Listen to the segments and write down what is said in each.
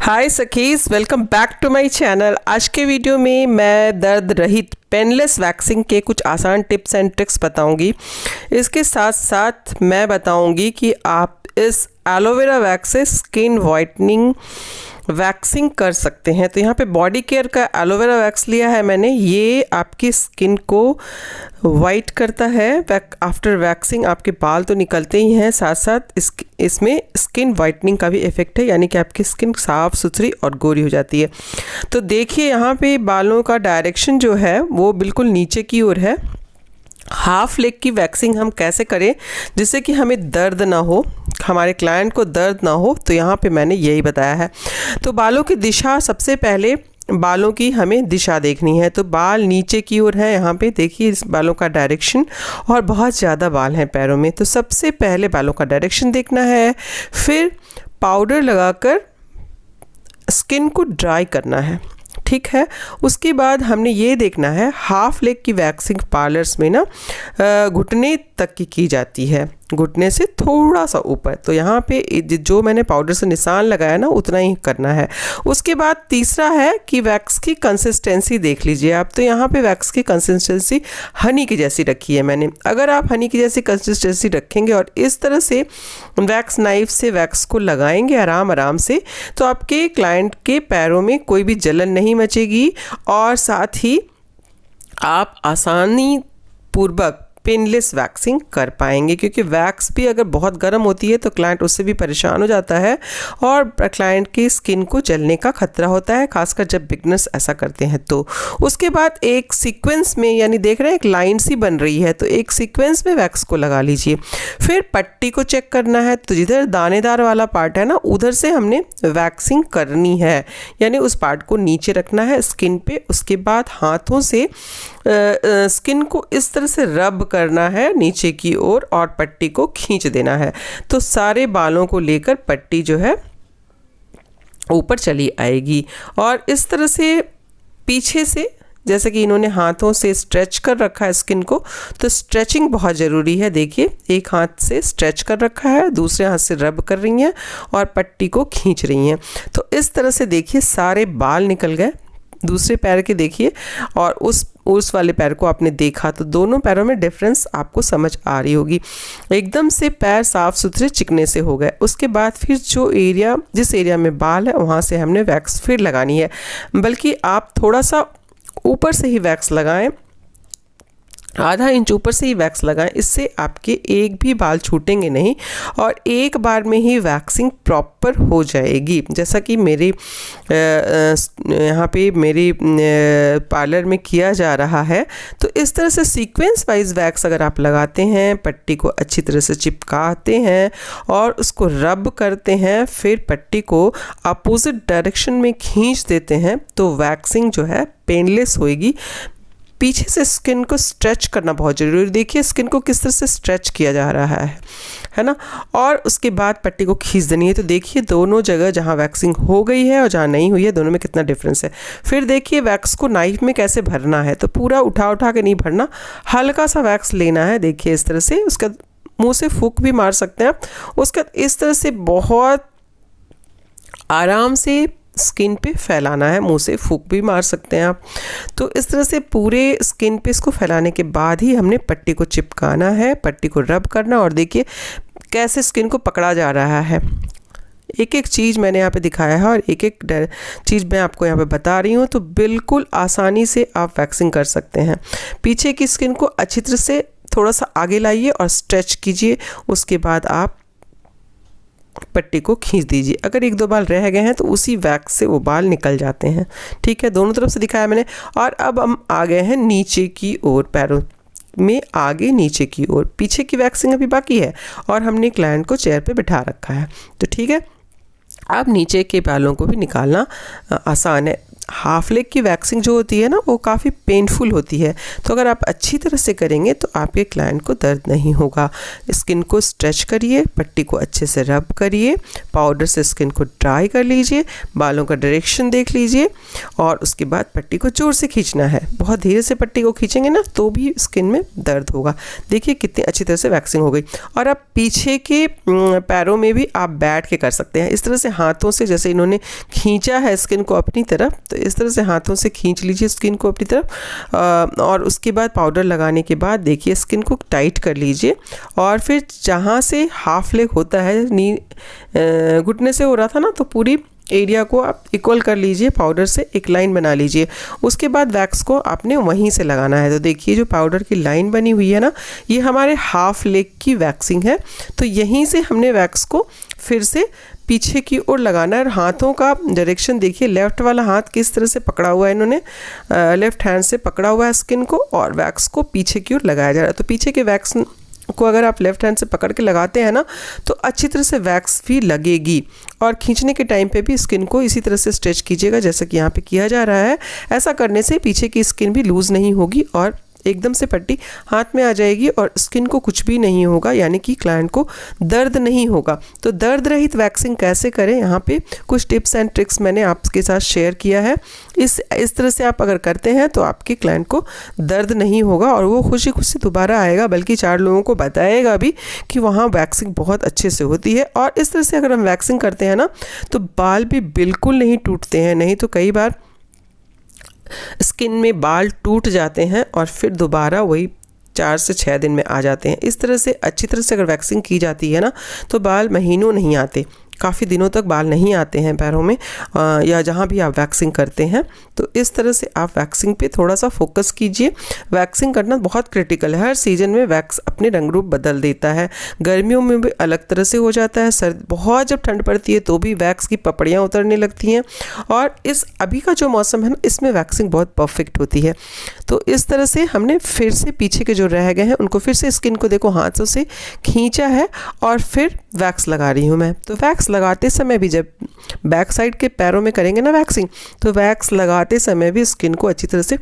हाय सखीज, welcome back to my channel. आज के वीडियो में मैं दर्द रहित पेनलेस वैक्सिंग के कुछ आसान टिप्स एंड ट्रिक्स बताऊंगी। इसके साथ साथ मैं बताऊंगी कि आप इस एलोवेरा वैक्स से स्किन वाइटनिंग वैक्सिंग कर सकते हैं। तो यहाँ पे बॉडी केयर का एलोवेरा वैक्स लिया है मैंने। ये आपकी स्किन को वाइट करता है। आफ्टर वैक्सिंग आपके बाल तो निकलते ही हैं, साथ साथ इसमें स्किन वाइटनिंग का भी इफ़ेक्ट है, यानी कि आपकी स्किन साफ़ सुथरी और गोरी हो जाती है। तो देखिए यहाँ पे बालों का डायरेक्शन जो है वो बिल्कुल नीचे की ओर है। हाफ लेग की वैक्सिंग हम कैसे करें जिससे कि हमें दर्द ना हो, हमारे क्लाइंट को दर्द ना हो, तो यहाँ पे मैंने यही बताया है। तो बालों की दिशा, सबसे पहले बालों की हमें दिशा देखनी है। तो बाल नीचे की ओर है, यहाँ पे देखिए इस बालों का डायरेक्शन, और बहुत ज़्यादा बाल हैं पैरों में। तो सबसे पहले बालों का डायरेक्शन देखना है, फिर पाउडर लगाकर स्किन को ड्राई करना है, ठीक है। उसके बाद हमने ये देखना है, हाफ लेग की वैक्सिंग पार्लर्स में ना घुटने तक की जाती है, घुटने से थोड़ा सा ऊपर। तो यहाँ पे जो मैंने पाउडर से निशान लगाया ना उतना ही करना है। उसके बाद तीसरा है कि वैक्स की कंसिस्टेंसी देख लीजिए आप। तो यहाँ पे वैक्स की कंसिस्टेंसी हनी की जैसी रखी है मैंने। अगर आप हनी की जैसी कंसिस्टेंसी रखेंगे और इस तरह से वैक्स नाइफ से वैक्स को लगाएंगे आराम आराम से, तो आपके क्लाइंट के पैरों में कोई भी जलन नहीं मचेगी, और साथ ही आप आसानी पूर्वक पेनलेस वैक्सिंग कर पाएंगे। क्योंकि वैक्स भी अगर बहुत गर्म होती है तो क्लाइंट उससे भी परेशान हो जाता है, और क्लाइंट की स्किन को जलने का खतरा होता है, खासकर जब बिगनर्स ऐसा करते हैं। तो उसके बाद एक सीक्वेंस में, यानी देख रहे हैं एक लाइन सी बन रही है, तो एक सीक्वेंस में वैक्स को लगा लीजिए। फिर पट्टी को चेक करना है, तो जिधर दानेदार वाला पार्ट है ना उधर से हमने वैक्सिंग करनी है, यानी उस पार्ट को नीचे रखना है स्किन पे। उसके बाद हाथों से स्किन को इस तरह से रब करना है नीचे की ओर, और पट्टी को खींच देना है। तो सारे बालों को लेकर पट्टी जो है ऊपर चली आएगी, और इस तरह से पीछे से, जैसे कि इन्होंने हाथों से स्ट्रेच कर रखा है स्किन को, तो स्ट्रेचिंग बहुत ज़रूरी है। देखिए एक हाथ से स्ट्रेच कर रखा है, दूसरे हाथ से रब कर रही हैं और पट्टी को खींच रही हैं। तो इस तरह से देखिए सारे बाल निकल गए। दूसरे पैर के देखिए, और उस वाले पैर को आपने देखा, तो दोनों पैरों में डिफरेंस आपको समझ आ रही होगी। एकदम से पैर साफ सुथरे चिकने से हो गए। उसके बाद फिर जिस एरिया में बाल है वहाँ से हमने वैक्स फिर लगानी है, बल्कि आप थोड़ा सा ऊपर से ही वैक्स लगाएं, आधा इंच ऊपर से ही वैक्स लगाएं। इससे आपके एक भी बाल छूटेंगे नहीं, और एक बार में ही वैक्सिंग प्रॉपर हो जाएगी। जैसा कि मेरे यहाँ पे मेरे पार्लर में किया जा रहा है। तो इस तरह से सीक्वेंस वाइज वैक्स अगर आप लगाते हैं, पट्टी को अच्छी तरह से चिपकाते हैं और उसको रब करते हैं, फिर पट्टी को अपोजिट डायरेक्शन में खींच देते हैं, तो वैक्सिंग जो है पेनलेस होएगी। पीछे से स्किन को स्ट्रेच करना बहुत ज़रूरी है। देखिए स्किन को किस तरह से स्ट्रेच किया जा रहा है ना। और उसके बाद पट्टी को खींच देनी है। तो देखिए दोनों जगह जहाँ वैक्सिंग हो गई है और जहाँ नहीं हुई है, दोनों में कितना डिफरेंस है। फिर देखिए वैक्स को नाइफ में कैसे भरना है। तो पूरा उठा के नहीं भरना, हल्का सा वैक्स लेना है, देखिए इस तरह से। उसका मुँह से फूंक भी मार सकते हैं आप। उसका इस तरह से बहुत आराम से स्किन पे फैलाना है, मुंह से फूंक भी मार सकते हैं आप। तो इस तरह से पूरे स्किन पे इसको फैलाने के बाद ही हमने पट्टी को चिपकाना है, पट्टी को रब करना, और देखिए कैसे स्किन को पकड़ा जा रहा है। एक एक चीज़ मैंने यहाँ पे दिखाया है और एक एक चीज़ मैं आपको यहाँ पे बता रही हूँ। तो बिल्कुल आसानी से आप वैक्सिंग कर सकते हैं। पीछे की स्किन को अच्छी तरह से थोड़ा सा आगे लाइए और स्ट्रेच कीजिए। उसके बाद आप पट्टी को खींच दीजिए। अगर एक दो बाल रह गए हैं तो उसी वैक्स से वो बाल निकल जाते हैं, ठीक है। दोनों तरफ से दिखाया मैंने। और अब हम आ गए हैं नीचे की ओर, पैरों में आगे नीचे की ओर। पीछे की वैक्सिंग अभी बाकी है, और हमने क्लाइंट को चेयर पे बिठा रखा है, तो ठीक है। अब नीचे के बालों को भी निकालना आसान है। हाफ लेग की वैक्सिंग जो होती है ना वो काफ़ी पेनफुल होती है, तो अगर आप अच्छी तरह से करेंगे तो आपके क्लाइंट को दर्द नहीं होगा। स्किन को स्ट्रेच करिए, पट्टी को अच्छे से रब करिए, पाउडर से स्किन को ड्राई कर लीजिए, बालों का डायरेक्शन देख लीजिए और उसके बाद पट्टी को जोर से खींचना है। बहुत धीरे से पट्टी को खींचेंगे ना तो भी स्किन में दर्द होगा। देखिए कितनी अच्छी तरह से वैक्सिंग हो गई। और आप पीछे के पैरों में भी आप बैठ के कर सकते हैं। इस तरह से हाथों से, जैसे इन्होंने खींचा है स्किन को अपनी तरफ, तो इस तरह से हाथों से खींच लीजिए स्किन को अपनी तरफ और उसके बाद पाउडर लगाने के बाद देखिए स्किन को टाइट कर लीजिए और फिर जहाँ से हाफ लेग होता है, नी घुटने से हो रहा था ना, तो पूरी एरिया को आप इक्वल कर लीजिए, पाउडर से एक लाइन बना लीजिए। उसके बाद वैक्स को आपने वहीं से लगाना है। तो देखिए जो पाउडर की लाइन बनी हुई है ना, ये हमारे हाफ लेग की वैक्सिंग है। तो यहीं से हमने वैक्स को फिर से पीछे की ओर लगाना है। और हाथों का डायरेक्शन देखिए, लेफ़्ट वाला हाथ किस तरह से पकड़ा हुआ है, इन्होंने लेफ़्ट हैंड से पकड़ा हुआ है स्किन को और वैक्स को पीछे की ओर लगाया जा रहा है। तो पीछे के वैक्स को अगर आप लेफ़्ट हैंड से पकड़ के लगाते हैं ना तो अच्छी तरह से वैक्स भी लगेगी। और खींचने के टाइम पे भी स्किन को इसी तरह से स्ट्रेच कीजिएगा जैसा कि यहाँ पे किया जा रहा है। ऐसा करने से पीछे की स्किन भी लूज़ नहीं होगी और एकदम से पट्टी हाथ में आ जाएगी और स्किन को कुछ भी नहीं होगा, यानी कि क्लाइंट को दर्द नहीं होगा। तो दर्द रहित वैक्सिंग कैसे करें, यहाँ पे कुछ टिप्स एंड ट्रिक्स मैंने आपके साथ शेयर किया है। इस तरह से आप अगर करते हैं तो आपके क्लाइंट को दर्द नहीं होगा और वो खुशी खुशी दोबारा आएगा, बल्कि 4 लोगों को बताएगा भी कि वहाँ वैक्सिंग बहुत अच्छे से होती है। और इस तरह से अगर हम वैक्सिंग करते हैं ना तो बाल भी बिल्कुल नहीं टूटते हैं। नहीं तो कई बार स्किन में बाल टूट जाते हैं और फिर दोबारा वही 4 से 6 दिन में आ जाते हैं। इस तरह से अच्छी तरह से अगर वैक्सिंग की जाती है ना तो बाल महीनों नहीं आते, काफ़ी दिनों तक बाल नहीं आते हैं पैरों में या जहाँ भी आप वैक्सिंग करते हैं। तो इस तरह से आप वैक्सिंग पे थोड़ा सा फोकस कीजिए। वैक्सिंग करना बहुत क्रिटिकल है। हर सीज़न में वैक्स अपने रंग रूप बदल देता है। गर्मियों में भी अलग तरह से हो जाता है, बहुत जब ठंड पड़ती है तो भी वैक्स की पपड़ियाँ उतरने लगती हैं। और इस अभी का जो मौसम है ना, इसमें वैक्सिंग बहुत परफेक्ट होती है। तो इस तरह से हमने फिर से पीछे के जो रह गए हैं उनको फिर से स्किन को देखो हाथों से खींचा है और फिर वैक्स लगा रही हूँ मैं। तो वैक्स लगाते समय भी जब बैक साइड के पैरों में करेंगे ना वैक्सिंग, तो वैक्स लगाते समय भी स्किन को अच्छी तरह से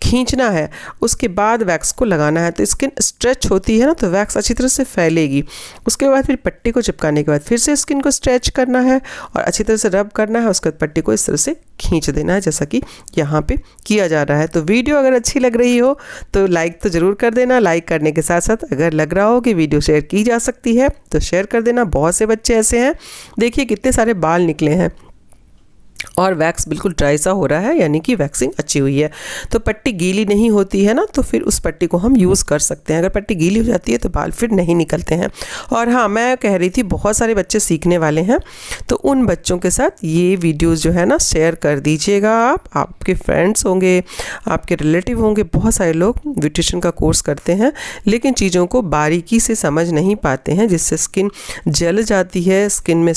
खींचना है, उसके बाद वैक्स को लगाना है। तो स्किन स्ट्रेच होती है ना तो वैक्स अच्छी तरह से फैलेगी। उसके बाद फिर पट्टी को चिपकाने के बाद फिर से स्किन को स्ट्रेच करना है और अच्छी तरह से रब करना है। उसके बाद पट्टी को इस तरह से खींच देना है जैसा कि यहाँ पे किया जा रहा है। तो वीडियो अगर अच्छी लग रही हो तो लाइक तो ज़रूर कर देना। लाइक करने के साथ साथ अगर लग रहा हो कि वीडियो शेयर की जा सकती है तो शेयर कर देना। बहुत से बच्चे ऐसे हैं, देखिए कितने सारे बाल निकले हैं और वैक्स बिल्कुल ड्राई सा हो रहा है, यानी कि वैक्सिंग अच्छी हुई है। तो पट्टी गीली नहीं होती है ना तो फिर उस पट्टी को हम यूज़ कर सकते हैं। अगर पट्टी गीली हो जाती है तो बाल फिर नहीं निकलते हैं। और हाँ, मैं कह रही थी बहुत सारे बच्चे सीखने वाले हैं, तो उन बच्चों के साथ ये वीडियोज़ जो है ना शेयर कर दीजिएगा। आपके फ्रेंड्स होंगे, आपके रिलेटिव होंगे, बहुत सारे लोग ब्यूटिशियन का कोर्स करते हैं लेकिन चीज़ों को बारीकी से समझ नहीं पाते हैं, जिससे स्किन जल जाती है, स्किन में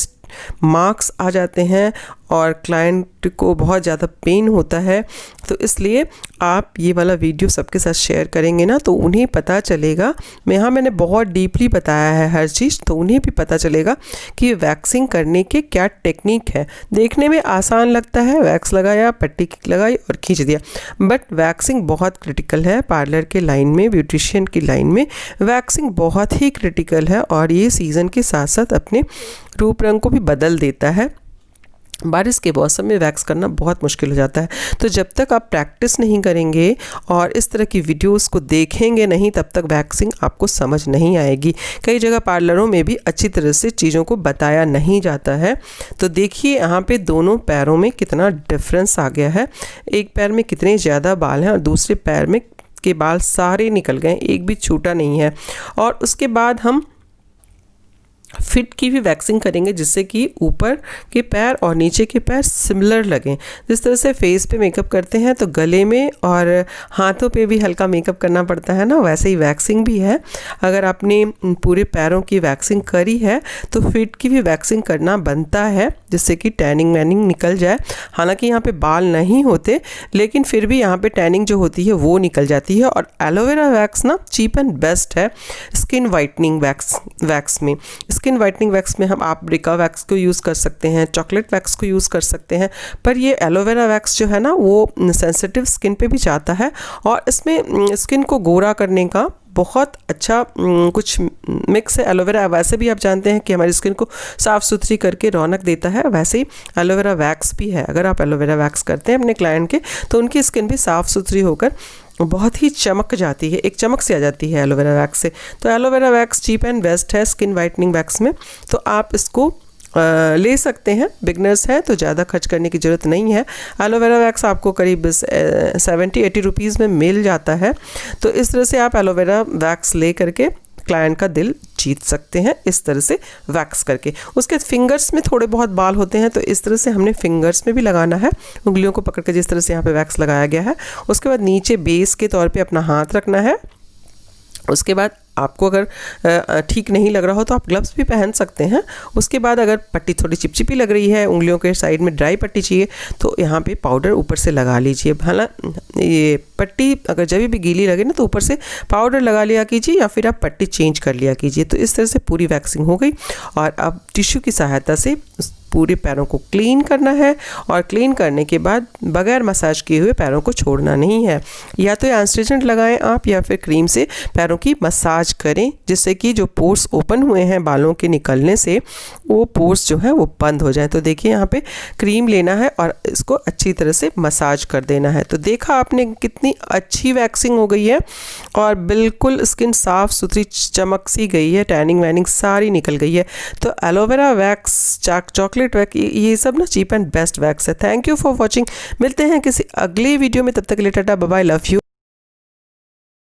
मार्क्स आ जाते हैं और क्लाइंट को बहुत ज़्यादा पेन होता है। तो इसलिए आप ये वाला वीडियो सबके साथ शेयर करेंगे ना तो उन्हें पता चलेगा। मैंने बहुत डीपली बताया है हर चीज़, तो उन्हें भी पता चलेगा कि वैक्सिंग करने के क्या टेक्निक है। देखने में आसान लगता है, वैक्स लगाया, पट्टी लगाई और खींच दिया, बट वैक्सिंग बहुत क्रिटिकल है। पार्लर के लाइन में, ब्यूटिशियन की लाइन में वैक्सिंग बहुत ही क्रिटिकल है और ये सीज़न के साथ साथ अपने रूप रंग को भी बदल देता है। बारिश के मौसम में वैक्स करना बहुत मुश्किल हो जाता है। तो जब तक आप प्रैक्टिस नहीं करेंगे और इस तरह की वीडियोस को देखेंगे नहीं, तब तक वैक्सिंग आपको समझ नहीं आएगी। कई जगह पार्लरों में भी अच्छी तरह से चीज़ों को बताया नहीं जाता है। तो देखिए यहाँ पे दोनों पैरों में कितना डिफरेंस आ गया है। एक पैर में कितने ज़्यादा बाल हैं और दूसरे पैर में के बाल सारे निकल गए, एक भी छूटा नहीं है। और उसके बाद हम फिट की भी वैक्सिंग करेंगे जिससे कि ऊपर के पैर और नीचे के पैर सिमिलर लगें। जिस तरह से फेस पे मेकअप करते हैं तो गले में और हाथों पे भी हल्का मेकअप करना पड़ता है ना, वैसे ही वैक्सिंग भी है। अगर आपने पूरे पैरों की वैक्सिंग करी है तो फिट की भी वैक्सिंग करना बनता है जिससे कि टैनिंग वैनिंग निकल जाए। हालांकि यहाँ पे बाल नहीं होते लेकिन फिर भी यहाँ पे टैनिंग जो होती है वो निकल जाती है। और एलोवेरा वैक्स ना चीप एंड बेस्ट है स्किन वाइटनिंग वैक्स में। स्किन वाइटनिंग वैक्स में हम आप ब्रिका वैक्स को यूज़ कर सकते हैं, चॉकलेट वैक्स को यूज़ कर सकते हैं, पर ये एलोवेरा वैक्स जो है ना वो सेंसिटिव स्किन पे भी जाता है और इसमें स्किन को गोरा करने का बहुत अच्छा कुछ मिक्स है। एलोवेरा वैसे भी आप जानते हैं कि हमारी स्किन को साफ़ सुथरी करके रौनक देता है, वैसे ही एलोवेरा वैक्स भी है। अगर आप एलोवेरा वैक्स करते हैं अपने क्लाइंट के तो उनकी स्किन भी साफ़ सुथरी होकर बहुत ही चमक जाती है, एक चमक सी आ जाती है एलोवेरा वैक्स से। तो aloe vera wax cheap and best है स्किन वाइटनिंग वैक्स में, तो आप इसको ले सकते हैं। बिगनर्स हैं तो ज़्यादा खर्च करने की ज़रूरत नहीं है। एलोवेरा वैक्स आपको करीब 70-80 रुपीज़ में मिल जाता है। तो इस तरह से आप एलोवेरा वैक्स ले करके क्लाइंट का दिल जीत सकते हैं, इस तरह से वैक्स करके। उसके फिंगर्स में थोड़े बहुत बाल होते हैं तो इस तरह से हमने फिंगर्स में भी लगाना है, उंगलियों को पकड़ कर जिस तरह से यहाँ पे वैक्स लगाया गया है। उसके बाद नीचे बेस के तौर पे अपना हाथ रखना है। उसके बाद आपको अगर ठीक नहीं लग रहा हो तो आप ग्लव्स भी पहन सकते हैं। उसके बाद अगर पट्टी थोड़ी चिपचिपी लग रही है, उंगलियों के साइड में ड्राई पट्टी चाहिए तो यहाँ पे पाउडर ऊपर से लगा लीजिए। भला ये पट्टी अगर जब भी गीली लगे ना तो ऊपर से पाउडर लगा लिया कीजिए या फिर आप पट्टी चेंज कर लिया कीजिए। तो इस तरह से पूरी वैक्सिंग हो गई और अब टिश्यू की सहायता से पूरे पैरों को क्लीन करना है और क्लीन करने के बाद बगैर मसाज किए हुए पैरों को छोड़ना नहीं है। या तो एस्ट्रिजेंट लगाएं आप या फिर क्रीम से पैरों की मसाज करें, जिससे कि जो पोर्स ओपन हुए हैं बालों के निकलने से वो पोर्स जो है वो बंद हो जाए। तो देखिए यहाँ पे क्रीम लेना है और इसको अच्छी तरह से मसाज कर देना है। तो देखा आपने कितनी अच्छी वैक्सिंग हो गई है और बिल्कुल स्किन साफ़ सुथरी चमक सी गई है, टैनिंग वैनिंग सारी निकल गई है। तो एलोवेरा वैक्स, चॉकलेट वैक्स, ये सब ना चीप एंड बेस्ट वैक्स है। Thank you for watching. मिलते हैं किसी अगले वीडियो में, तब तक के लिए tata bye bye, love you.